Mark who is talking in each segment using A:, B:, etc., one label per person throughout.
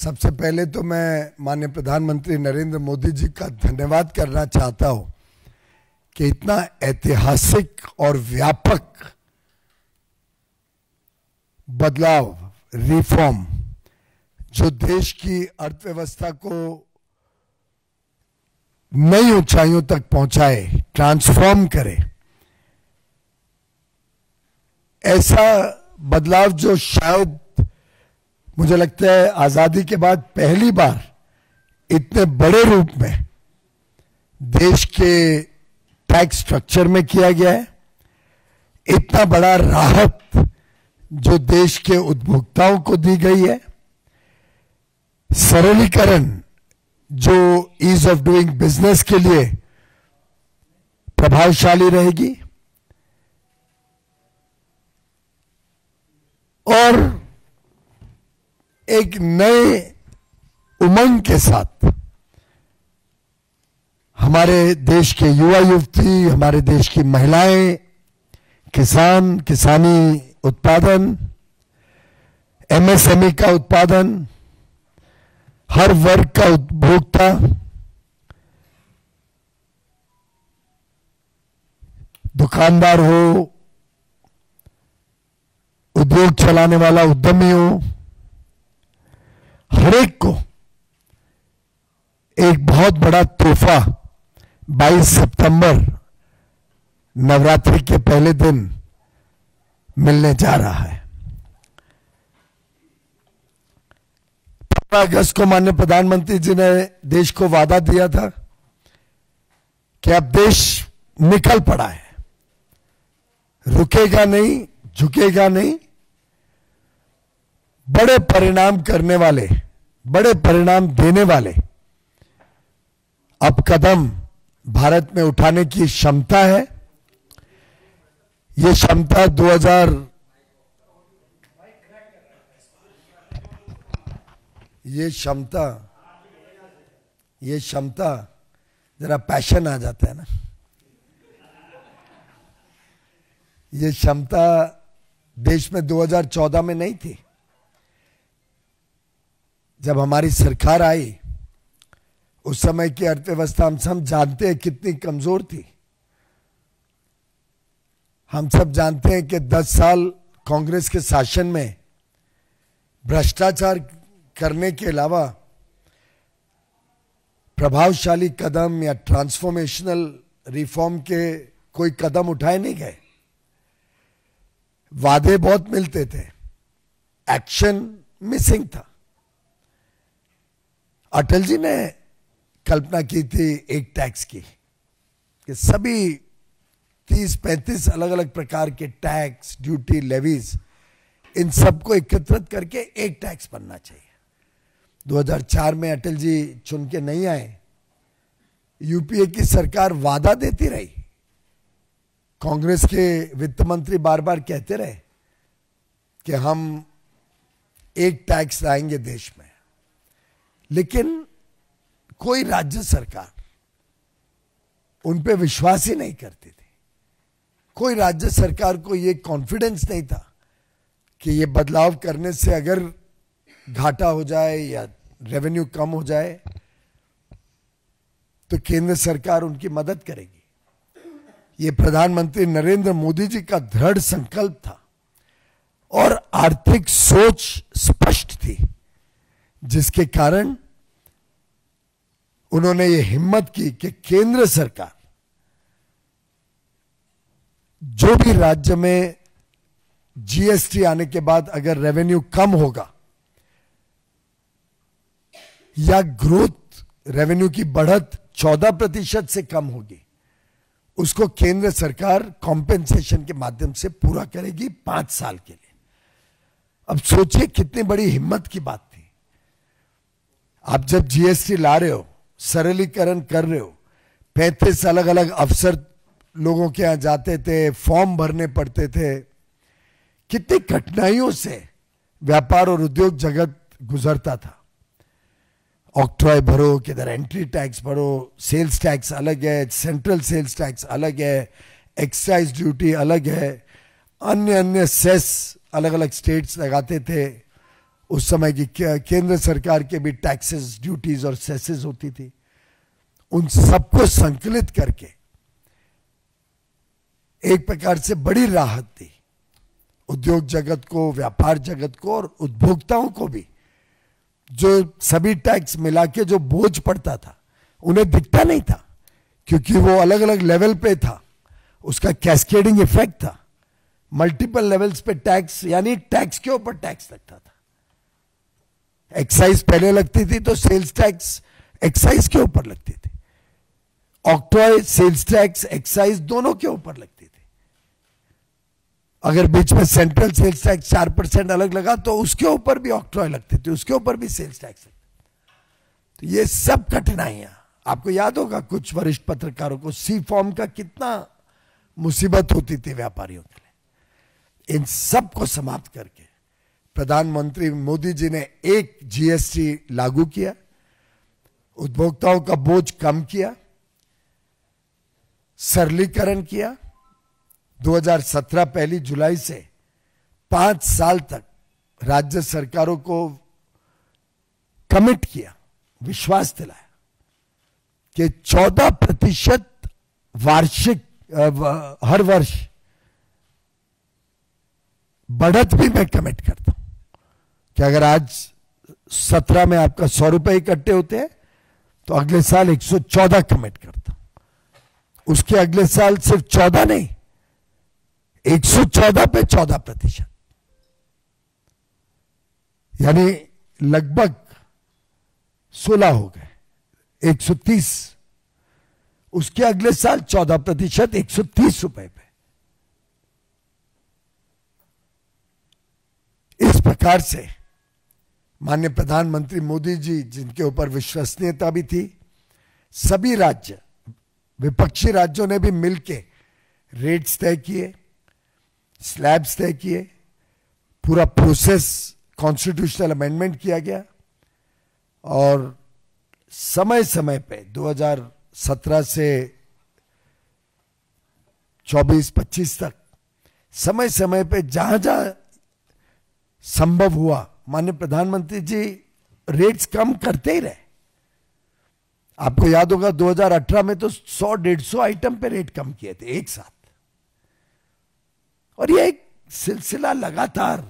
A: सबसे पहले तो मैं माननीय प्रधानमंत्री नरेंद्र मोदी जी का धन्यवाद करना चाहता हूं कि इतना ऐतिहासिक और व्यापक बदलाव, रिफॉर्म जो देश की अर्थव्यवस्था को नई ऊंचाइयों तक पहुंचाए, ट्रांसफॉर्म करे, ऐसा बदलाव जो शायद मुझे लगता है आजादी के बाद पहली बार इतने बड़े रूप में देश के टैक्स स्ट्रक्चर में किया गया है। इतना बड़ा राहत जो देश के उपभोक्ताओं को दी गई है, सरलीकरण जो ईज ऑफ डूइंग बिजनेस के लिए प्रभावशाली रहेगी, और एक नए उमंग के साथ हमारे देश के युवा युवती, हमारे देश की महिलाएं, किसान, किसानी उत्पादन, एमएसएमई का उत्पादन, हर वर्ग का उपभोक्ता दुकानदार हो, उद्योग चलाने वाला उद्यमी हो, हर एक को एक बहुत बड़ा तोहफा 22 सितंबर नवरात्रि के पहले दिन मिलने जा रहा है। 15 अगस्त को माननीय प्रधानमंत्री जी ने देश को वादा दिया था कि अब देश निकल पड़ा है, रुकेगा नहीं, झुकेगा नहीं, बड़े परिणाम करने वाले, बड़े परिणाम देने वाले अब कदम भारत में उठाने की क्षमता है। ये क्षमता ये क्षमता जरा पैशन आ जाता है ना, ये क्षमता देश में 2014 में नहीं थी। जब हमारी सरकार आई उस समय की अर्थव्यवस्था हम सब जानते हैं कितनी कमजोर थी। हम सब जानते हैं कि 10 साल कांग्रेस के शासन में भ्रष्टाचार करने के अलावा प्रभावशाली कदम या ट्रांसफॉर्मेशनल रिफॉर्म के कोई कदम उठाए नहीं गए। वादे बहुत मिलते थे, एक्शन मिसिंग था। अटल जी ने कल्पना की थी एक टैक्स की कि सभी 30-35 अलग अलग प्रकार के टैक्स, ड्यूटी, लेवीज, इन सबको एकत्रित करके एक टैक्स बनना चाहिए। 2004 में अटल जी चुन के नहीं आए, यूपीए की सरकार वादा देती रही, कांग्रेस के वित्त मंत्री बार बार कहते रहे कि हम एक टैक्स लाएंगे देश में, लेकिन कोई राज्य सरकार उन पे विश्वास ही नहीं करती थी। कोई राज्य सरकार को ये कॉन्फिडेंस नहीं था कि ये बदलाव करने से अगर घाटा हो जाए या रेवेन्यू कम हो जाए तो केंद्र सरकार उनकी मदद करेगी। ये प्रधानमंत्री नरेंद्र मोदी जी का दृढ़ संकल्प था और आर्थिक सोच स्पष्ट थी, जिसके कारण उन्होंने ये हिम्मत की कि केंद्र सरकार जो भी राज्य में जीएसटी आने के बाद अगर रेवेन्यू कम होगा या ग्रोथ, रेवेन्यू की बढ़त 14% से कम होगी, उसको केंद्र सरकार कॉम्पेंसेशन के माध्यम से पूरा करेगी 5 साल के लिए। अब सोचिए कितनी बड़ी हिम्मत की बात थी। आप जब जीएसटी ला रहे हो, सरलीकरण कर रहे हो, 35 अलग अलग अफसर लोगों के यहां जाते थे, फॉर्म भरने पड़ते थे, कितनी कठिनाइयों से व्यापार और उद्योग जगत गुजरता था। ऑक्ट्रॉय भरो, किधर एंट्री टैक्स भरो, सेल्स टैक्स अलग है, सेंट्रल सेल्स टैक्स अलग है, एक्साइज ड्यूटी अलग है, अन्य अन्य सेस अलग अलग स्टेट्स लगाते थे, उस समय की केंद्र सरकार के भी टैक्सेस, ड्यूटीज और सेसेस होती थी, उन सबको संकलित करके एक प्रकार से बड़ी राहत दी उद्योग जगत को, व्यापार जगत को और उपभोक्ताओं को भी। जो सभी टैक्स मिला के जो बोझ पड़ता था उन्हें दिखता नहीं था, क्योंकि वो अलग अलग लेवल पे था, उसका कैस्केडिंग इफेक्ट था, मल्टीपल लेवल्स पे टैक्स, यानी टैक्स के ऊपर टैक्स लगता था। एक्साइज पहले लगती थी तो सेल्स टैक्स एक्साइज के ऊपर लगती थी, ऑक्ट्रॉय सेल्स टैक्स एक्साइज दोनों के ऊपर लगती थी। अगर बीच में सेंट्रल सेल्स टैक्स 4% अलग लगा तो उसके ऊपर भी ऑक्ट्रॉय लगती थी, उसके ऊपर भी सेल्स टैक्स लगता। तो ये सब कठिनाइयां, आपको याद होगा कुछ वरिष्ठ पत्रकारों को सी फॉर्म का कितना मुसीबत होती थी व्यापारियों के लिए। इन सब को समाप्त करके प्रधानमंत्री मोदी जी ने एक जीएसटी लागू किया, उपभोक्ताओं का बोझ कम किया, सरलीकरण किया। 2017 पहली जुलाई से 5 साल तक राज्य सरकारों को कमिट किया, विश्वास दिलाया कि 14% वार्षिक हर वर्ष बढ़त भी मैं कमिट करता हूं कि अगर आज 17 में आपका 100 रुपए इकट्ठे होते हैं तो अगले साल 114 कमिट करता हूं, उसके अगले साल सिर्फ 14 नहीं, 114 पे 14%, यानी लगभग 16 हो गए, 130। उसके अगले साल 14%, 130 रुपए पे। इस प्रकार से माननीय प्रधानमंत्री मोदी जी, जिनके ऊपर विश्वसनीयता भी थी, सभी राज्य, विपक्षी राज्यों ने भी मिलकर रेट्स तय किए, स्लैब्स तय किए, पूरा प्रोसेस कॉन्स्टिट्यूशनल अमेंडमेंट किया गया और समय समय पे 2017 से 24-25 तक समय समय पे जहां जहां संभव हुआ माननीय प्रधानमंत्री जी रेट्स कम करते ही रहे। आपको याद होगा 2018 में तो 100-150 आइटम पे रेट कम किए थे एक साथ, और ये एक सिलसिला लगातार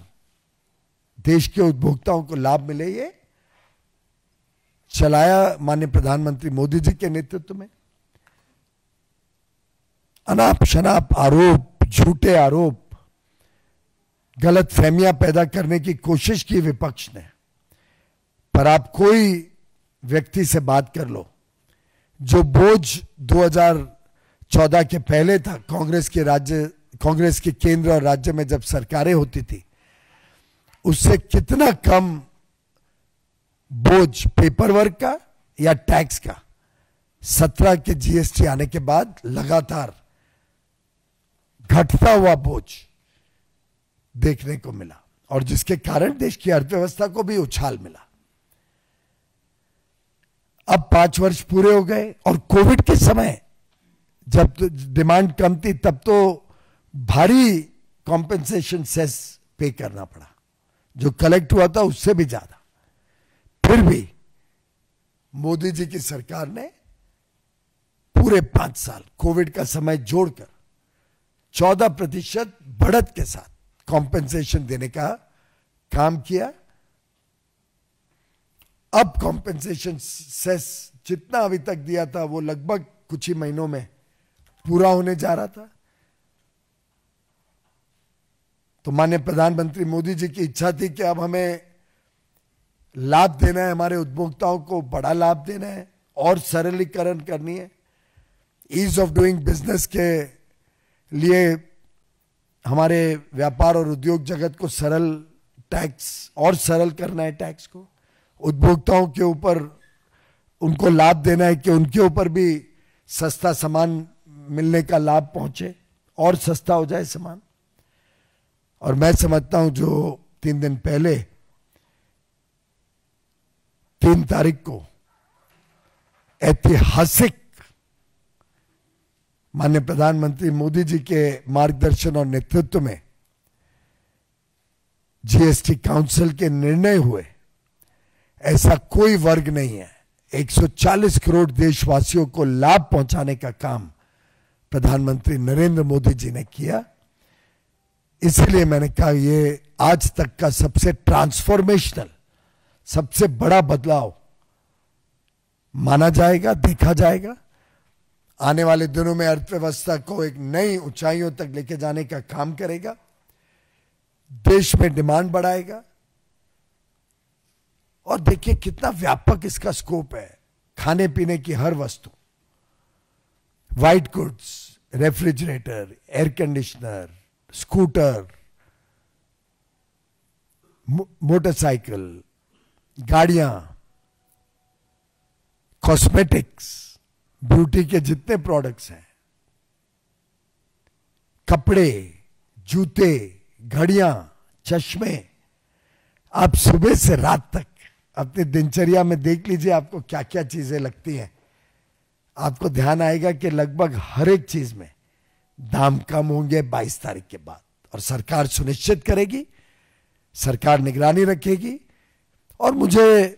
A: देश के उपभोक्ताओं को लाभ मिले, ये चलाया माननीय प्रधानमंत्री मोदी जी के नेतृत्व में। अनाप शनाप आरोप, झूठे आरोप, गलत फहमियां पैदा करने की कोशिश की विपक्ष ने, पर आप कोई व्यक्ति से बात कर लो, जो बोझ 2014 के पहले था, कांग्रेस के केंद्र और राज्य में जब सरकारें होती थी, उससे कितना कम बोझ पेपर वर्क का या टैक्स का 17 के जीएसटी आने के बाद लगातार घटता हुआ बोझ देखने को मिला, और जिसके कारण देश की अर्थव्यवस्था को भी उछाल मिला। अब 5 वर्ष पूरे हो गए और कोविड के समय जब डिमांड कम थी तब तो भारी कॉम्पेंसेशन सेस पे करना पड़ा, जो कलेक्ट हुआ था उससे भी ज्यादा। फिर भी मोदी जी की सरकार ने पूरे 5 साल कोविड का समय जोड़कर 14% बढ़त के साथ कॉम्पेंसेशन देने का काम किया। अब कॉम्पेंसेशन सेस जितना अभी तक दिया था वो लगभग कुछ ही महीनों में पूरा होने जा रहा था। तो माननीय प्रधानमंत्री मोदी जी की इच्छा थी कि अब हमें लाभ देना है, हमारे उपभोक्ताओं को बड़ा लाभ देना है और सरलीकरण करनी है। ईज ऑफ डूइंग बिजनेस के लिए हमारे व्यापार और उद्योग जगत को सरल टैक्स और सरल करना है, टैक्स को उपभोक्ताओं के ऊपर उनको लाभ देना है कि उनके ऊपर भी सस्ता सामान मिलने का लाभ पहुंचे और सस्ता हो जाए सामान। और मैं समझता हूं जो 3 दिन पहले 3 तारीख को ऐतिहासिक माननीय प्रधानमंत्री मोदी जी के मार्गदर्शन और नेतृत्व में जीएसटी काउंसिल के निर्णय हुए, ऐसा कोई वर्ग नहीं है। 140 करोड़ देशवासियों को लाभ पहुंचाने का काम प्रधानमंत्री नरेंद्र मोदी जी ने किया। इसलिए मैंने कहा ये आज तक का सबसे ट्रांसफॉर्मेशनल, सबसे बड़ा बदलाव माना जाएगा, देखा जाएगा। आने वाले दिनों में अर्थव्यवस्था को एक नई ऊंचाइयों तक लेके जाने का काम करेगा, देश में डिमांड बढ़ाएगा। और देखिए कितना व्यापक इसका स्कोप है। खाने पीने की हर वस्तु, white goods, refrigerator, air conditioner, scooter, motorcycle, गाड़ियां, कॉस्मेटिक्स, ब्यूटी के जितने प्रोडक्ट्स हैं, कपड़े, जूते, घड़ियां, चश्मे, आप सुबह से रात तक अपनी दिनचर्या में देख लीजिए आपको क्या क्या चीजें लगती हैं। आपको ध्यान आएगा कि लगभग हर एक चीज में दाम कम होंगे 22 तारीख के बाद। और सरकार सुनिश्चित करेगी, सरकार निगरानी रखेगी। और मुझे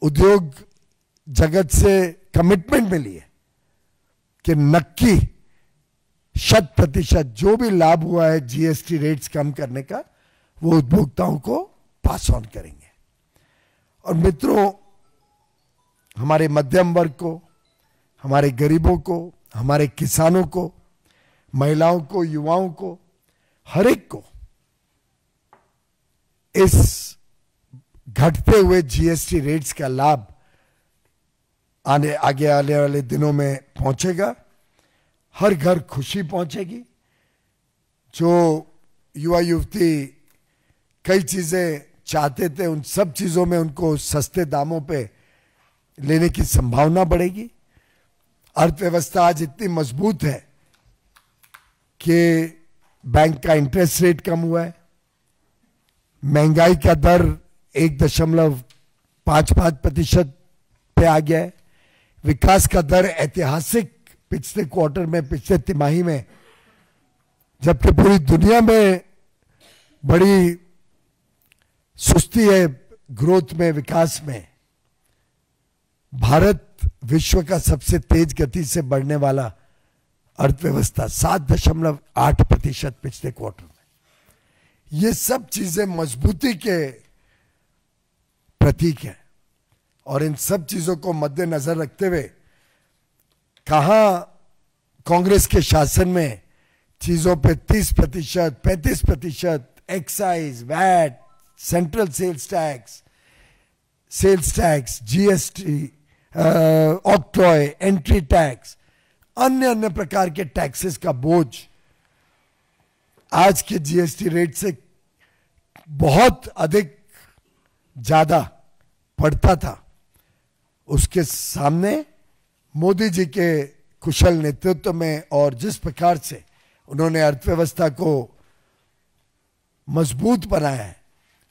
A: उद्योग जगत से कमिटमेंट मिली है कि नक्की 100% जो भी लाभ हुआ है जीएसटी रेट्स कम करने का, वो उपभोक्ताओं को पास ऑन करेंगे। और मित्रों, हमारे मध्यम वर्ग को, हमारे गरीबों को, हमारे किसानों को, महिलाओं को, युवाओं को, हर एक को इस घटते हुए जीएसटी रेट्स का लाभ आगे आने वाले दिनों में पहुंचेगा। हर घर खुशी पहुंचेगी। जो युवा युवती कई चीजें चाहते थे, उन सब चीजों में उनको सस्ते दामों पे लेने की संभावना बढ़ेगी। अर्थव्यवस्था आज इतनी मजबूत है कि बैंक का इंटरेस्ट रेट कम हुआ है, महंगाई का दर 1.55% पे आ गया है, विकास का दर ऐतिहासिक पिछले क्वार्टर में, पिछले तिमाही में, जबकि पूरी दुनिया में बड़ी सुस्ती है ग्रोथ में, विकास में, भारत विश्व का सबसे तेज गति से बढ़ने वाला अर्थव्यवस्था, 7.8% पिछले क्वार्टर में। ये सब चीजें मजबूती के प्रतीक हैं। और इन सब चीजों को मद्देनजर रखते हुए कहां कांग्रेस के शासन में चीजों पे 30%, 35% excise, VAT, central sales tax, GST, octroi, entry tax, अन्य प्रकार के टैक्सेस का बोझ आज के जीएसटी रेट से बहुत अधिक ज्यादा पड़ता था। उसके सामने मोदी जी के कुशल नेतृत्व में और जिस प्रकार से उन्होंने अर्थव्यवस्था को मजबूत बनाया है,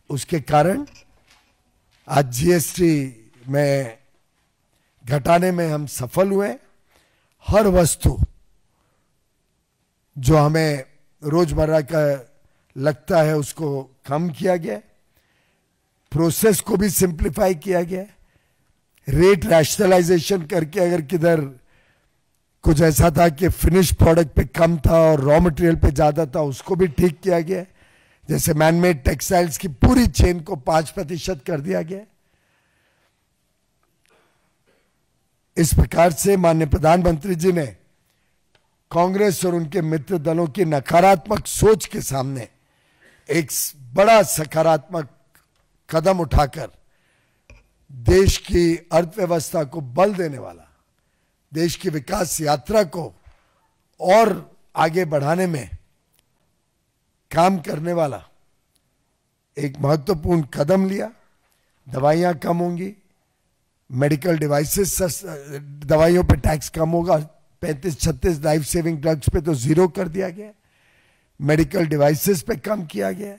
A: उसके कारण आज जीएसटी में घटाने में हम सफल हुए। हर वस्तु जो हमें रोजमर्रा का लगता है उसको कम किया गया, प्रोसेस को भी सिंप्लीफाई किया गया, रेट रैशनलाइजेशन करके अगर किधर कुछ ऐसा था कि फिनिश प्रोडक्ट पे कम था और रॉ मटेरियल पे ज्यादा था, उसको भी ठीक किया गया। जैसे मैनमेड टेक्सटाइल्स की पूरी चेन को 5% कर दिया गया। इस प्रकार से माननीय प्रधानमंत्री जी ने कांग्रेस और उनके मित्र दलों की नकारात्मक सोच के सामने एक बड़ा सकारात्मक कदम उठाकर देश की अर्थव्यवस्था को बल देने वाला, देश की विकास यात्रा को और आगे बढ़ाने में काम करने वाला एक महत्वपूर्ण कदम लिया। दवाइयां कम होंगी, मेडिकल डिवाइसेस, दवाइयों पे टैक्स कम होगा, 35-36 लाइफ सेविंग ड्रग्स पे तो 0 कर दिया गया, मेडिकल डिवाइसेस पे कम किया गया,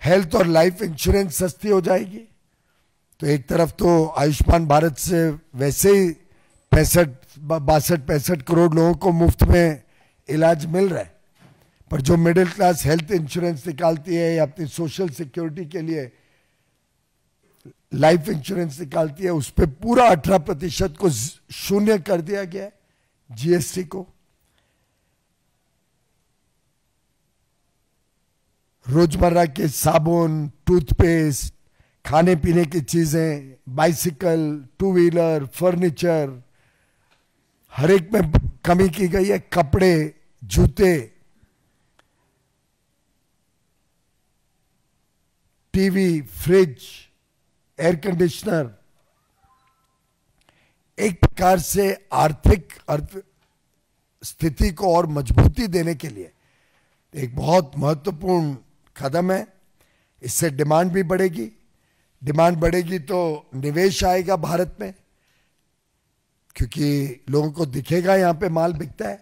A: हेल्थ और लाइफ इंश्योरेंस सस्ती हो जाएगी। तो एक तरफ तो आयुष्मान भारत से वैसे ही 62-65 करोड़ लोगों को मुफ्त में इलाज मिल रहा है, पर जो मिडिल क्लास हेल्थ इंश्योरेंस निकालती है या अपनी सोशल सिक्योरिटी के लिए लाइफ इंश्योरेंस निकालती है, उस पर पूरा 18% को शून्य कर दिया गया है जीएसटी को। रोजमर्रा के साबुन, टूथपेस्ट, खाने पीने की चीजें, बाइसिकल, टू व्हीलर, फर्नीचर, हर एक में कमी की गई है। कपड़े, जूते, टीवी, फ्रिज, एयर कंडीशनर, एक प्रकार से आर्थिक स्थिति को और मजबूती देने के लिए एक बहुत महत्वपूर्ण कदम है। इससे डिमांड भी बढ़ेगी। डिमांड बढ़ेगी तो निवेश आएगा भारत में, क्योंकि लोगों को दिखेगा यहां पे माल बिकता है।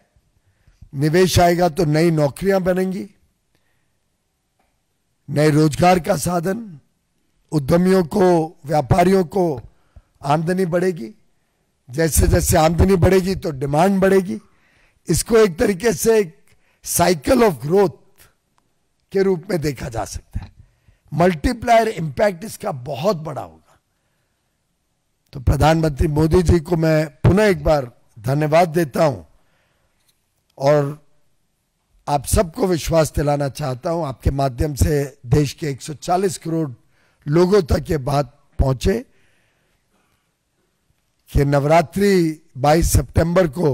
A: निवेश आएगा तो नई नौकरियां बनेंगी, नए रोजगार का साधन, उद्यमियों को, व्यापारियों को आमदनी बढ़ेगी। जैसे जैसे आमदनी बढ़ेगी तो डिमांड बढ़ेगी। इसको एक तरीके से एक साइकिल ऑफ ग्रोथ के रूप में देखा जा सकता है। मल्टीप्लायर इंपैक्ट इसका बहुत बड़ा होगा। तो प्रधानमंत्री मोदी जी को मैं पुनः एक बार धन्यवाद देता हूं और आप सबको विश्वास दिलाना चाहता हूं, आपके माध्यम से देश के 140 करोड़ लोगों तक ये बात पहुंचे कि नवरात्रि 22 सितंबर को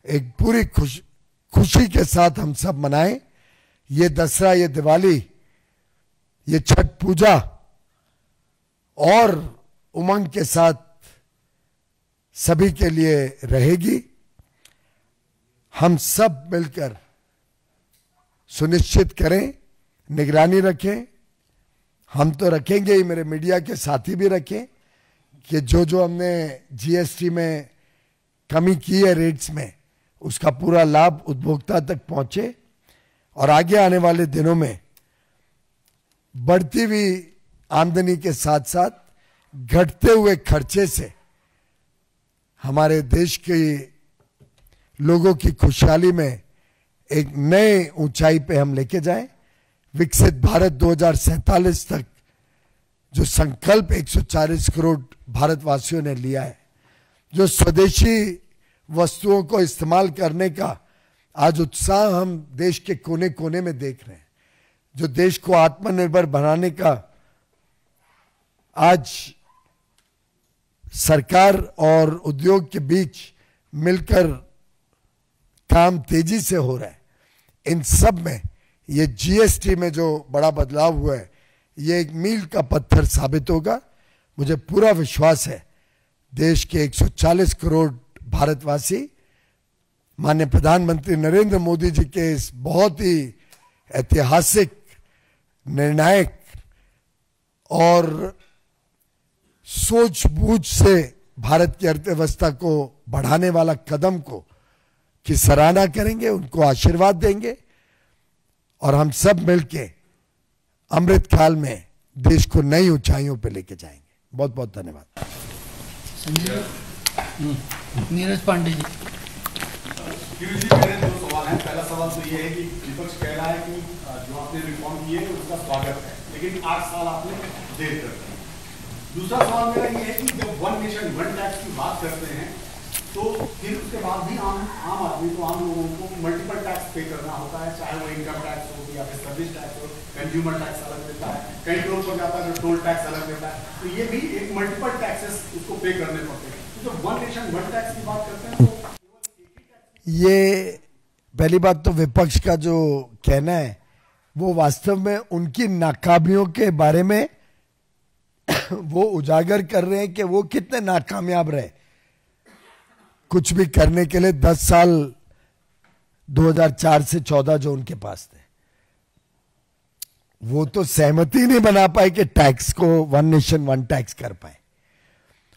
A: एक पूरी खुशी के साथ हम सब मनाएं। ये दसरा, ये दिवाली, ये छठ पूजा और उमंग के साथ सभी के लिए रहेगी। हम सब मिलकर सुनिश्चित करें, निगरानी रखें। हम तो रखेंगे ही, मेरे मीडिया के साथी भी रखें कि जो जो हमने जीएसटी में कमी की है रेट्स में, उसका पूरा लाभ उपभोक्ता तक पहुंचे और आगे आने वाले दिनों में बढ़ती हुई आमदनी के साथ साथ घटते हुए खर्चे से हमारे देश के लोगों की खुशहाली में एक नए ऊंचाई पे हम लेके जाएं। विकसित भारत 2047 तक जो संकल्प 140 करोड़ भारतवासियों ने लिया है, जो स्वदेशी वस्तुओं को इस्तेमाल करने का आज उत्साह हम देश के कोने कोने में देख रहे हैं, जो देश को आत्मनिर्भर बनाने का आज सरकार और उद्योग के बीच मिलकर काम तेजी से हो रहा है। इन सब में ये जीएसटी में जो बड़ा बदलाव हुआ है, ये एक मील का पत्थर साबित होगा। मुझे पूरा विश्वास है देश के 140 करोड़ भारतवासी माननीय प्रधानमंत्री नरेंद्र मोदी जी के इस बहुत ही ऐतिहासिक, निर्णायक और सूझबूझ से भारत की अर्थव्यवस्था को बढ़ाने वाला कदम को की सराहना करेंगे, उनको आशीर्वाद देंगे और हम सब मिलके अमृत काल में देश को नई ऊंचाइयों पर लेके जाएंगे। बहुत बहुत धन्यवाद।
B: नीरज पांडे जी।
C: जी, मेरे दो सवाल हैं। पहला सवाल तो ये है कि विपक्ष कह रहा है कि जो आपने रिफॉर्म किए उसका स्वागत है, लेकिन 8 साल आपने देर कर दिया। दूसरा सवाल मेरा ये है कि जब वन नेशन वन टैक्स की बात करते हैं तो फिर उसके बाद भी आम आदमी को, आम लोगों को मल्टीपल टैक्स पे करना होता है, चाहे वो इनकम टैक्स हो या फिर सर्विस टैक्स हो, कंज्यूमर टैक्स अलग देता है, कई टोल पर जाता है जो टोल टैक्स अलग देता है, तो ये भी एक मल्टीपल टैक्सेस उसको पे करने पड़ते हैं। तो जब वन नेशन वन टैक्स की बात करते हैं तो
A: ये पहली बात तो विपक्ष का जो कहना है वो वास्तव में उनकी नाकामियों के बारे में वो उजागर कर रहे हैं कि वो कितने नाकामयाब रहे कुछ भी करने के लिए 10 साल 2004 से 14 जो उनके पास थे, वो तो सहमति नहीं बना पाए कि टैक्स को वन नेशन वन टैक्स कर पाए।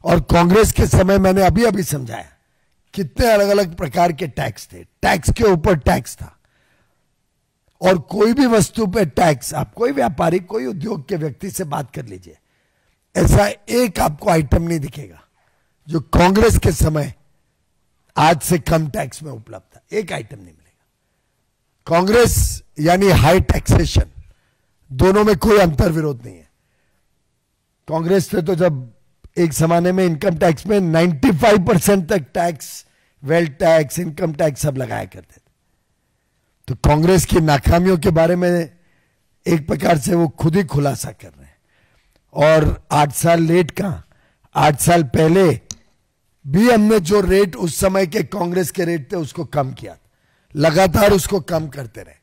A: और कांग्रेस के समय मैंने अभी अभी समझाया कितने अलग अलग प्रकार के टैक्स थे, टैक्स के ऊपर टैक्स था और कोई भी वस्तु पे टैक्स। आप कोई व्यापारी, कोई उद्योग के व्यक्ति से बात कर लीजिए, ऐसा एक आपको आइटम नहीं दिखेगा जो कांग्रेस के समय आज से कम टैक्स में उपलब्ध था। एक आइटम नहीं मिलेगा। कांग्रेस यानी हाई टैक्सेशन, दोनों में कोई अंतर विरोध नहीं है। कांग्रेस ने तो जब एक जमाने में इनकम टैक्स में 95% तक tax, wealth tax, income tax सब लगाया करते थे। तो कांग्रेस की नाकामियों के बारे में एक प्रकार से वो खुद ही खुलासा कर रहे हैं। और 8 साल लेट कहां, 8 साल पहले भी हमने जो रेट उस समय के कांग्रेस के रेट थे उसको कम किया, लगातार उसको कम करते रहे।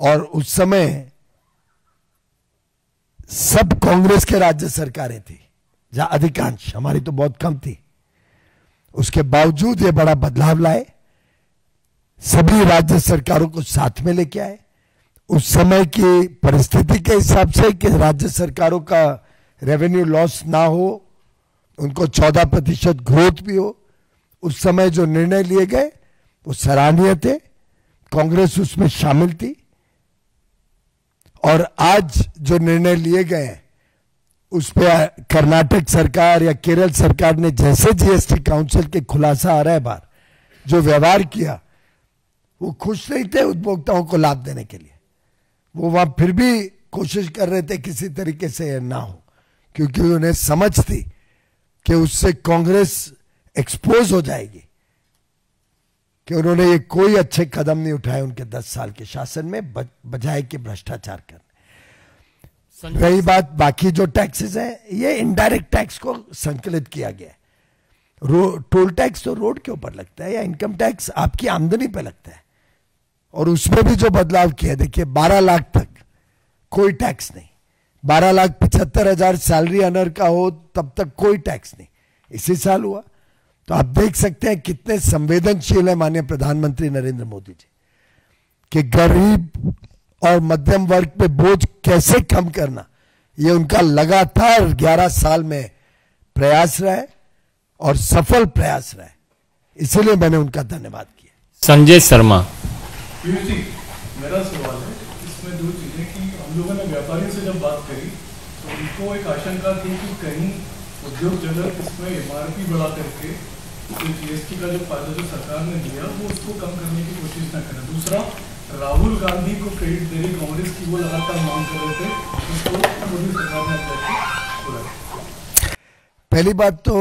A: और उस समय सब कांग्रेस के राज्य सरकारें थी, जहां अधिकांश, हमारी तो बहुत कम थी। उसके बावजूद ये बड़ा बदलाव लाए, सभी राज्य सरकारों को साथ में लेके आए। उस समय की परिस्थिति के हिसाब से कि राज्य सरकारों का रेवेन्यू लॉस ना हो, उनको 14% ग्रोथ भी हो, उस समय जो निर्णय लिए गए वो सराहनीय थे। कांग्रेस उसमें शामिल थी। और आज जो निर्णय लिए गए हैं उस पर कर्नाटक सरकार या केरल सरकार ने जैसे जीएसटी काउंसिल के खुलासा आ रहा है बाहर, जो व्यवहार किया, वो खुश नहीं थे उपभोक्ताओं को लाभ देने के लिए। वो वहां फिर भी कोशिश कर रहे थे किसी तरीके से ना हो, क्योंकि उन्हें समझ थी कि उससे कांग्रेस एक्सपोज हो जाएगी, कि उन्होंने ये कोई अच्छे कदम नहीं उठाए उनके 10 साल के शासन में, बजाय कि भ्रष्टाचार करने। रही बात बाकी जो टैक्सेस हैं, ये इनडायरेक्ट टैक्स को संकलित किया गया है। टोल टैक्स तो रोड के ऊपर लगता है, या इनकम टैक्स आपकी आमदनी पे लगता है। और उसमें भी जो बदलाव किया, देखिए 12 लाख तक कोई टैक्स नहीं, 12,75,000 सैलरी अनर का हो तब तक कोई टैक्स नहीं। इसी साल हुआ। तो आप देख सकते हैं कितने संवेदनशील है माननीय प्रधानमंत्री नरेंद्र मोदी जी, कि गरीब और मध्यम वर्ग पे बोझ कैसे कम करना, ये उनका लगातार 11 साल में प्रयास रहा है और सफल प्रयास रहा है। इसीलिए मैंने उनका धन्यवाद किया।
D: संजय शर्मा।
E: पीयूष जी, मेरा सवाल है इसमें 2 चीजें कि हम लोगों ने व्यापारियों से जब बात करी तो उनको एक आशंका थी कि कहीं उद्योग जगत इसमें एमआरपी बढ़ा करके तो जीएसटी का जो फायदा जो सरकार ने दिया वो उसको कम करने की कोशिश न करें। दूसरा, राहुल गांधी को क्रेडिट दे रही कांग्रेस की, वो लगातार मांग कर रहे थे, उसको मोदी सरकार ने पूरा।
A: पहली बात तो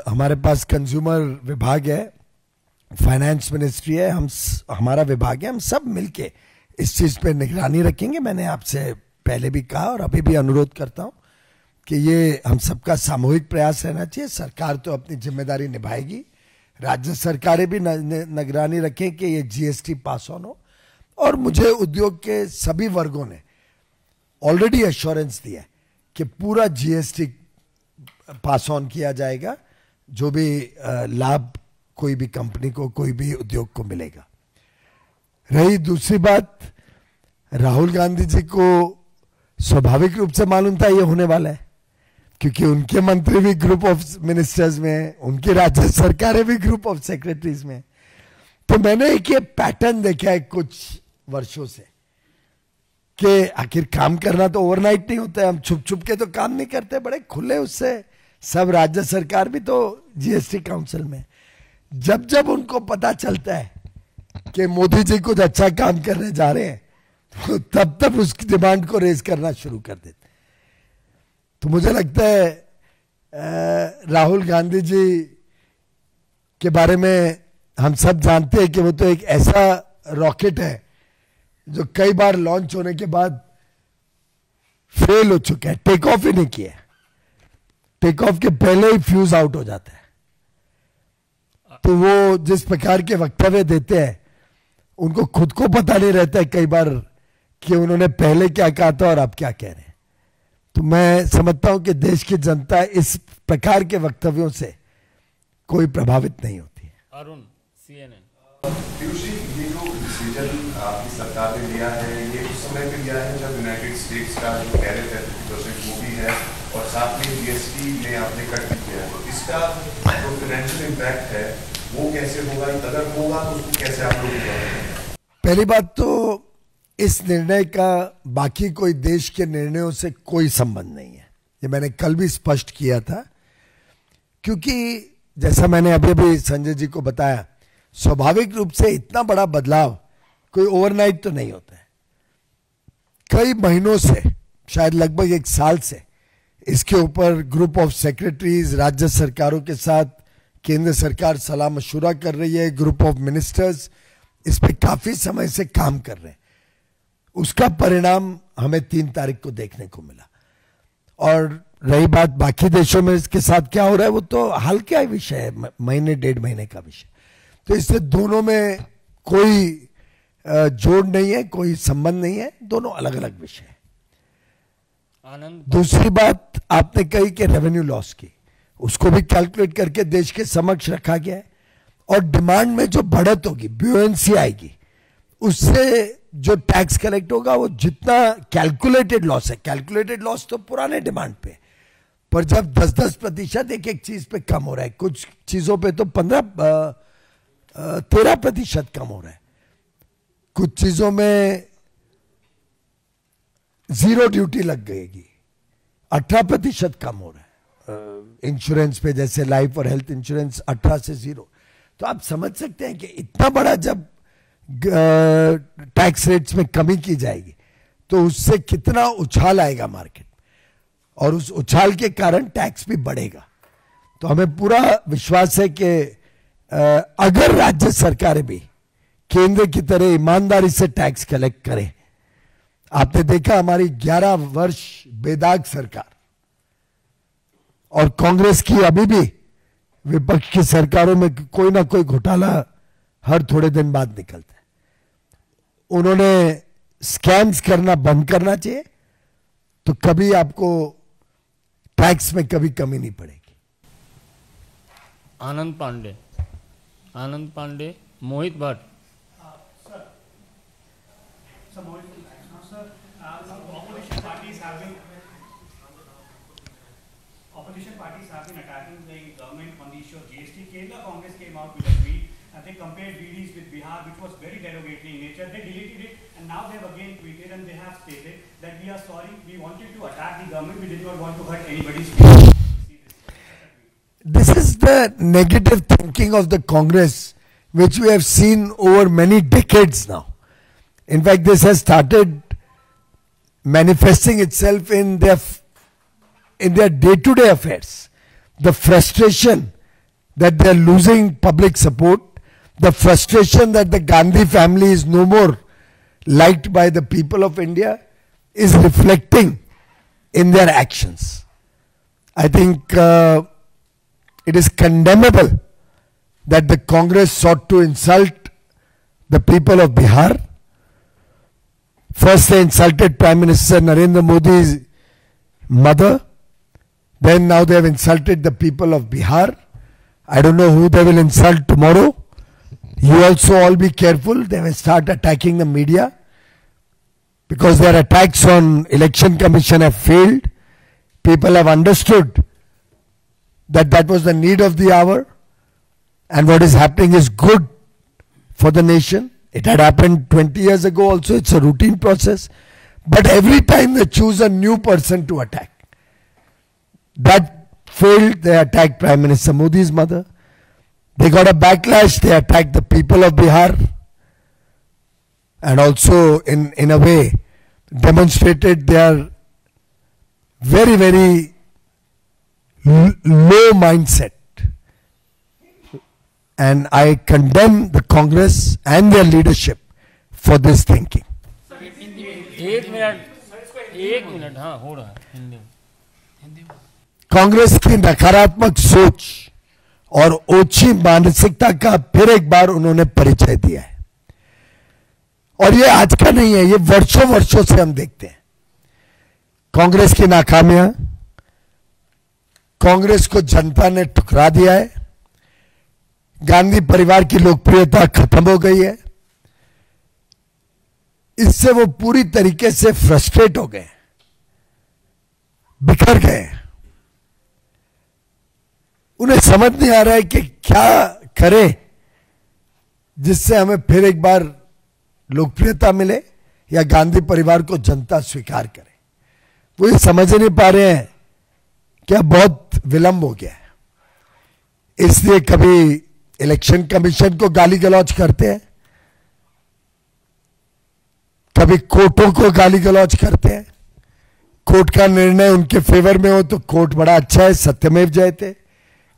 A: हमारे पास कंज्यूमर विभाग है, फाइनेंस मिनिस्ट्री है, हमारा विभाग है, हम सब मिलके इस चीज पे निगरानी रखेंगे। मैंने आपसे पहले भी कहा और अभी भी अनुरोध करता हूं कि ये हम सबका सामूहिक प्रयास रहना चाहिए। सरकार तो अपनी जिम्मेदारी निभाएगी, राज्य सरकारें भी निगरानी रखें कि ये जीएसटी पास ऑन हो। और मुझे उद्योग के सभी वर्गों ने ऑलरेडी एश्योरेंस दिया है कि पूरा जीएसटी पास ऑन किया जाएगा, जो भी लाभ कोई भी कंपनी को, कोई भी उद्योग को मिलेगा। रही दूसरी बात, राहुल गांधी जी को स्वाभाविक रूप से मालूम था ये होने वाला है, क्योंकि उनके मंत्री भी ग्रुप ऑफ मिनिस्टर्स में हैं, उनकी राज्य सरकारें भी ग्रुप ऑफ सेक्रेटरीज में। तो मैंने एक ये पैटर्न देखा है कुछ वर्षों से कि आखिर काम करना तो ओवरनाइट नहीं होता है, हम छुप छुप के तो काम नहीं करते, बड़े खुले उससे सब राज्य सरकार भी तो जीएसटी काउंसिल में। जब जब उनको पता चलता है कि मोदी जी कुछ अच्छा काम करने जा रहे हैं तो तब तब उस डिमांड को रेज करना शुरू कर देते। तो मुझे लगता है राहुल गांधी जी के बारे में हम सब जानते हैं कि वो तो एक ऐसा रॉकेट है जो कई बार लॉन्च होने के बाद फेल हो चुका है, टेक ऑफ ही नहीं किया, टेक ऑफ के पहले ही फ्यूज आउट हो जाता है। तो वो जिस प्रकार के वक्तव्य देते हैं उनको खुद को पता नहीं रहता है कई बार कि उन्होंने पहले क्या कहा था और अब क्या कह रहे हैं। तो मैं समझता हूं कि देश की जनता इस प्रकार के वक्तव्यों से कोई प्रभावित नहीं होती है।
D: अरुण, CNN।
F: पीयूष जी, ये जो डिसीजन आपकी सरकार ने लिया है, ये उस समय पे लिया है जब यूनाइटेड स्टेट्स का जो टैरिफ है 50% वो भी है और साथ में जीएसटी में आपने कट किया है। तो इसका जो फाइनेंशियल इम्पैक्ट है वो कैसे होगा, अगर होगा तो उसको कैसे आप लोग करेंगे?
A: पहली बात तो इस निर्णय का बाकी कोई देश के निर्णयों से कोई संबंध नहीं है, ये मैंने कल भी स्पष्ट किया था। क्योंकि जैसा मैंने अभी भी संजय जी को बताया, स्वाभाविक रूप से इतना बड़ा बदलाव कोई ओवरनाइट तो नहीं होता है। कई महीनों से, शायद लगभग 1 साल से इसके ऊपर ग्रुप ऑफ सेक्रेटरीज राज्य सरकारों के साथ केंद्र सरकार सलाह मशुरा कर रही है, ग्रुप ऑफ मिनिस्टर्स इस पे काफी समय से काम कर रहे हैं। उसका परिणाम हमें 3 तारीख को देखने को मिला। और रही बात बाकी देशों में इसके साथ क्या हो रहा है, वो तो हाल क्या विषय है, महीने 1.5 महीने का विषय। तो इससे दोनों में कोई जोड़ नहीं है, कोई संबंध नहीं है, दोनों अलग अलग विषय है।
D: आनंद,
A: दूसरी बात आपने कही कि रेवेन्यू लॉस की, उसको भी कैलकुलेट करके देश के समक्ष रखा गया है। और डिमांड में जो बढ़त होगी, ब्यूएंसी आएगी, उससे जो टैक्स कलेक्ट होगा वो जितना कैलकुलेटेड लॉस है, कैलकुलेटेड लॉस तो पुराने डिमांड पे, पर जब 10-10% एक एक चीज पे कम हो रहा है, कुछ चीजों पे तो 13% कम हो रहा है, कुछ चीजों में 0 ड्यूटी लग गएगी, 18% कम हो रहा है इंश्योरेंस पे, जैसे लाइफ और हेल्थ इंश्योरेंस 18 से 0। तो आप समझ सकते हैं कि इतना बड़ा जब टैक्स रेट्स में कमी की जाएगी तो उससे कितना उछाल आएगा मार्केट, और उस उछाल के कारण टैक्स भी बढ़ेगा। तो हमें पूरा विश्वास है कि अगर राज्य सरकारें भी केंद्र की तरह ईमानदारी से टैक्स कलेक्ट करें, आपने देखा हमारी 11 वर्ष बेदाग सरकार, और कांग्रेस की अभी भी विपक्ष की सरकारों में कोई ना कोई घोटाला हर थोड़े दिन बाद निकलता है। उन्होंने स्कैम्स करना बंद करना चाहिए, तो कभी आपको टैक्स में कभी कमी नहीं पड़ेगी।
D: आनंद पांडे, मोहित Bhatt.
C: Opposition parties have been attacking the government on the issue of GST. Kerala Congress came out with a tweet and they compared VDs with Bihar, which was very derogatory in nature. They deleted it and now they have again tweeted and they have stated that we are sorry, we wanted to attack the government, we did not want to hurt anybody's feelings.
A: This is the negative thinking of the Congress, which we have seen over many decades now. In fact, this has started manifesting itself in their day-to-day affairs. The frustration that they are losing public support, the frustration that the Gandhi family is no more liked by the people of India is reflecting in their actions. I think it is condemnable that the Congress sought to insult the people of Bihar. First they insulted Prime Minister Narendra Modi's mother. Then now they have insulted the people of Bihar. I don't know who they will insult tomorrow. You also all be careful. They will start attacking the media, because their attacks on Election Commission have failed. People have understood that that was the need of the hour, and what is happening is good for the nation. It had happened 20 years ago also. It's a routine process. But every time they choose a new person to attack. That failed. They attacked Prime Minister Modi's mother. They got a backlash. They attacked the people of Bihar, and also in a way demonstrated their very, very low mindset. And I condemn the Congress and their leadership for this thinking.
D: एक minute, हाँ हो रहा है हिंदी में।
A: कांग्रेस की नकारात्मक सोच और ओछी मानसिकता का फिर एक बार उन्होंने परिचय दिया है, और ये आज का नहीं है, ये वर्षों वर्षों से हम देखते हैं कांग्रेस की नाकामियां। कांग्रेस को जनता ने ठुकरा दिया है, गांधी परिवार की लोकप्रियता खत्म हो गई है, इससे वो पूरी तरीके से फ्रस्ट्रेट हो गए, बिखर गए। उन्हें समझ नहीं आ रहा है कि क्या करें जिससे हमें फिर एक बार लोकप्रियता मिले या गांधी परिवार को जनता स्वीकार करे। वो ये समझ नहीं पा रहे हैं कि अब बहुत विलंब हो गया है, इसलिए कभी इलेक्शन कमीशन को गाली गलौज करते हैं, कभी कोर्टों को गाली गलौज करते हैं। कोर्ट का निर्णय उनके फेवर में हो तो कोर्ट बड़ा अच्छा है, सत्यमेव जयते।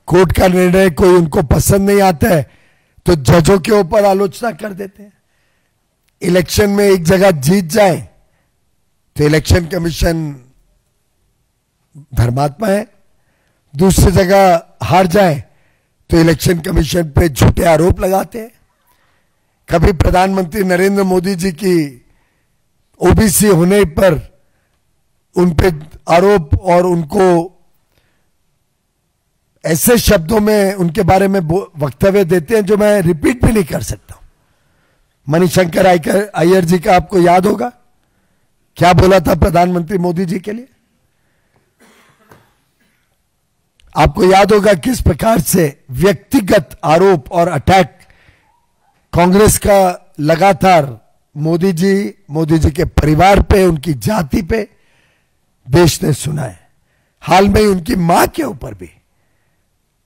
A: कोर्ट का निर्णय कोई उनको पसंद नहीं आता है तो जजों के ऊपर आलोचना कर देते हैं। इलेक्शन में एक जगह जीत जाए तो इलेक्शन कमीशन धर्मात्मा है, दूसरी जगह हार जाए तो इलेक्शन कमीशन पे झूठे आरोप लगाते हैं। कभी प्रधानमंत्री नरेंद्र मोदी जी की ओबीसी होने पर उन पे आरोप और उनको ऐसे शब्दों में उनके बारे में वक्तव्य देते हैं जो मैं रिपीट भी नहीं कर सकता हूं। मणिशंकर अय्यर जी का आपको याद होगा क्या बोला था प्रधानमंत्री मोदी जी के लिए। आपको याद होगा किस प्रकार से व्यक्तिगत आरोप और अटैक कांग्रेस का लगातार मोदी जी के परिवार पे, उनकी जाति पे देश ने सुना है। हाल में ही उनकी मां के ऊपर भी।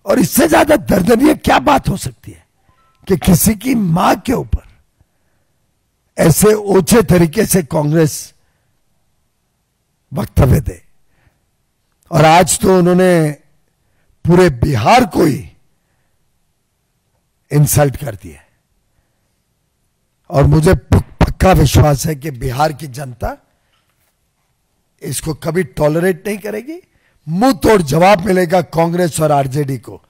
A: और इससे ज्यादा दर्दनीय क्या बात हो सकती है कि किसी की मां के ऊपर ऐसे ओछे तरीके से कांग्रेस वक्तव्य दे। और आज तो उन्होंने पूरे बिहार को ही इंसल्ट कर दिया। और मुझे पक्का विश्वास है कि बिहार की जनता इसको कभी टॉलरेट नहीं करेगी। मुंह तोड़ जवाब मिलेगा कांग्रेस और आरजेडी को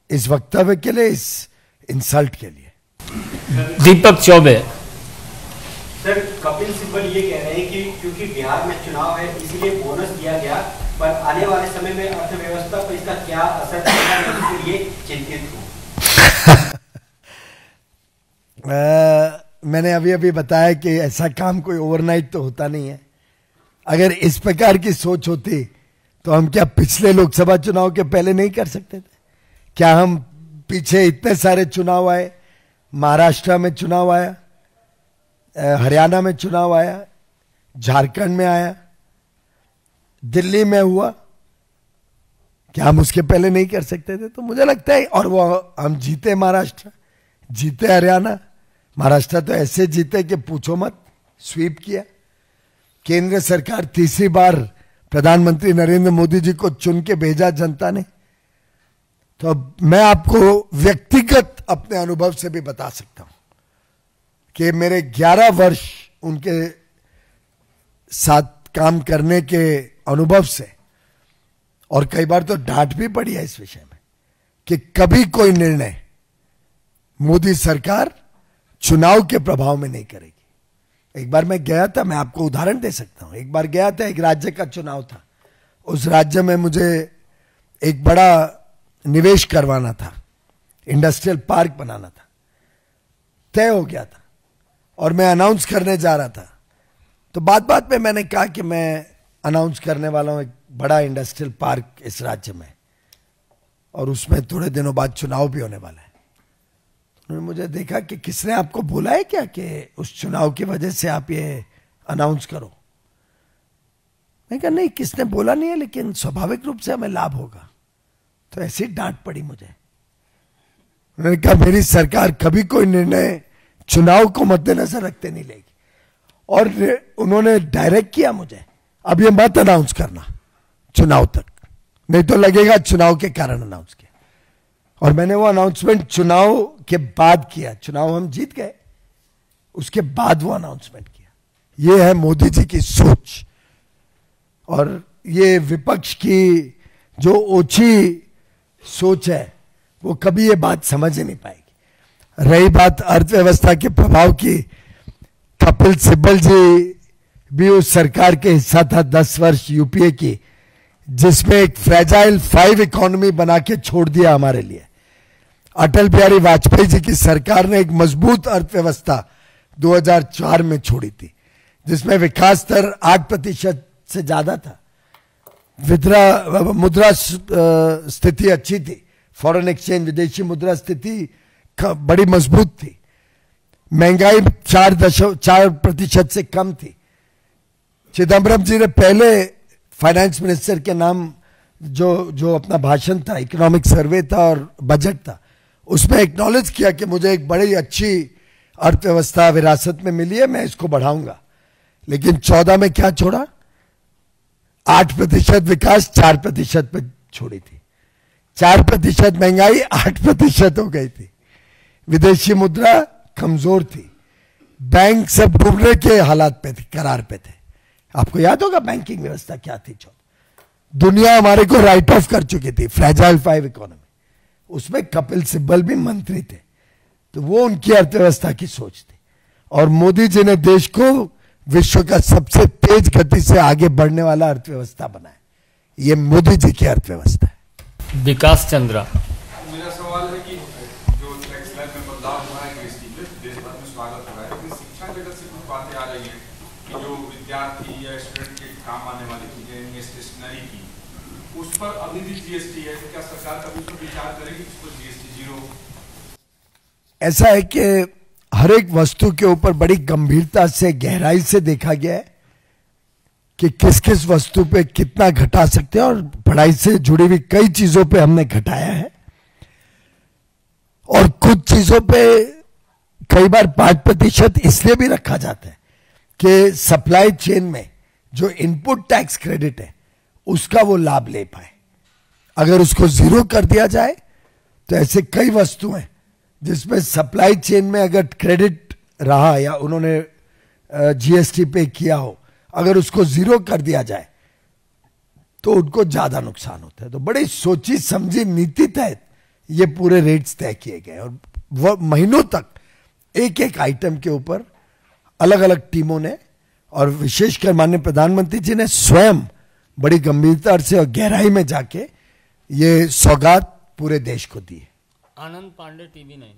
A: इस वक्तव्य के लिए, इस इंसल्ट के लिए।
D: दीपक चौबे।
G: सर, कपिल सिब्बल ये कह रहे हैं कि क्योंकि बिहार में चुनाव है इसलिए बोनस दिया गया, पर आने वाले समय में अर्थव्यवस्था पर इसका क्या असर पड़ेगा, मैं इसके लिए चिंतित हूं।
A: मैंने अभी बताया कि ऐसा काम कोई ओवरनाइट तो होता नहीं है। अगर इस प्रकार की सोच होती तो हम क्या पिछले लोकसभा चुनाव के पहले नहीं कर सकते थे? क्या हम पीछे इतने सारे चुनाव आए, महाराष्ट्र में चुनाव आया, हरियाणा में चुनाव आया, झारखंड में आया, दिल्ली में हुआ, क्या हम उसके पहले नहीं कर सकते थे? तो मुझे लगता है, और वो हम जीते, महाराष्ट्र जीते, हरियाणा, महाराष्ट्र तो ऐसे जीते कि पूछो मत, स्वीप किया। केंद्र सरकार तीसरी बार प्रधानमंत्री नरेंद्र मोदी जी को चुन के भेजा जनता ने। तो अब मैं आपको व्यक्तिगत अपने अनुभव से भी बता सकता हूं कि मेरे 11 वर्ष उनके साथ काम करने के अनुभव से, और कई बार तो डांट भी पड़ी है इस विषय में, कि कभी कोई निर्णय मोदी सरकार चुनाव के प्रभाव में नहीं करेगी। एक बार मैं गया था, मैं आपको उदाहरण दे सकता हूं। एक बार गया था, एक राज्य का चुनाव था, उस राज्य में मुझे एक बड़ा निवेश करवाना था, इंडस्ट्रियल पार्क बनाना था, तय हो गया था और मैं अनाउंस करने जा रहा था। तो बात में मैंने कहा कि मैं अनाउंस करने वाला हूं एक बड़ा इंडस्ट्रियल पार्क इस राज्य में, और उसमें थोड़े दिनों बाद चुनाव भी होने वाला है। उन्होंने मुझे देखा कि किसने आपको बोला है क्या कि उस चुनाव की वजह से आप ये अनाउंस करो? मैं कहा नहीं, किसने बोला नहीं है, लेकिन स्वाभाविक रूप से हमें लाभ होगा। तो ऐसी डांट पड़ी मुझे। उन्होंने कहा मेरी सरकार कभी कोई निर्णय चुनाव को मद्देनजर रखते नहीं लेगी। और उन्होंने डायरेक्ट किया मुझे, अब ये मत अनाउंस करना चुनाव तक, नहीं तो लगेगा चुनाव के कारण अनाउंस किया। और मैंने वो अनाउंसमेंट चुनाव के बाद किया। चुनाव हम जीत गए, उसके बाद वो अनाउंसमेंट किया। ये है मोदी जी की सोच। और ये विपक्ष की जो ओछी सोच है वो कभी ये बात समझ ही नहीं पाएगी। रही बात अर्थव्यवस्था के प्रभाव की, कपिल सिब्बल जी भी उस सरकार के हिस्सा था 10 वर्ष यूपीए की, जिसमें एक फ्रेजाइल 5 इकोनॉमी बना के छोड़ दिया हमारे लिए। अटल बिहारी वाजपेयी जी की सरकार ने एक मजबूत अर्थव्यवस्था 2004 में छोड़ी थी, जिसमें विकास दर 8% से ज्यादा था, मुद्रा स्थिति अच्छी थी, फॉरेन एक्सचेंज विदेशी मुद्रा स्थिति बड़ी मजबूत थी, महंगाई 4% से कम थी। चिदम्बरम जी ने पहले फाइनेंस मिनिस्टर के नाम जो अपना भाषण था, इकोनॉमिक सर्वे था और बजट था, उसमें एक्नॉलेज किया कि मुझे एक बड़ी अच्छी अर्थव्यवस्था विरासत में मिली है, मैं इसको बढ़ाऊंगा। लेकिन 14 में क्या छोड़ा? 8% विकास 4% पे छोड़ी थी, 4% महंगाई 8% हो गई थी, विदेशी मुद्रा कमजोर थी, बैंक सब डूबने के हालात पे थे, करार पे थे। आपको याद होगा बैंकिंग व्यवस्था क्या थी? दुनिया हमारे को राइट ऑफ कर चुकी थी, फ्रेजाइल 5 इकोनॉमी। उसमें कपिल सिब्बल भी मंत्री थे, तो वो उनकी अर्थव्यवस्था की सोच थी। और मोदी जी ने देश को विश्व का सबसे तेज गति से आगे बढ़ने वाला अर्थव्यवस्था बनाया। ये मोदी जी की अर्थव्यवस्था है।
D: विकास चंद्रा।
H: मेरा सवाल है कि जो टैक्स स्लैब में बदलाव हुआ है जीएसटी में, देश भर में स्वागत हो रहा है, लेकिन शिक्षा जगत से कुछ बातें आ रही हैं कि जो विद्यार्थी या स्टूडेंट के काम आने वाली चीजें, स्टेशनरी की, उस पर अभी भी जीएसटी है। तो क्या सरकार कभी उस पर विचार करेगी उस पर जीएसटी 0?
A: ऐसा है कि हर एक वस्तु के ऊपर बड़ी गंभीरता से, गहराई से देखा गया है कि किस किस वस्तु पे कितना घटा सकते हैं, और पढ़ाई से जुड़ी हुई कई चीजों पे हमने घटाया है। और कुछ चीजों पे कई बार 5% इसलिए भी रखा जाता है कि सप्लाई चेन में जो इनपुट टैक्स क्रेडिट है उसका वो लाभ ले पाए। अगर उसको 0 कर दिया जाए तो ऐसे कई वस्तुएं जिसमें सप्लाई चेन में अगर क्रेडिट रहा या उन्होंने जीएसटी पे किया हो, अगर उसको 0 कर दिया जाए तो उनको ज्यादा नुकसान होता है। तो बड़ी सोची समझी नीति तहत ये पूरे रेट्स तय किए गए, और वह महीनों तक एक एक आइटम के ऊपर अलग अलग टीमों ने, और विशेषकर माननीय प्रधानमंत्री जी ने स्वयं बड़ी गंभीरता से और गहराई में जाके ये सौगात पूरे देश को दी है।
D: आनंद पांडे, TV9।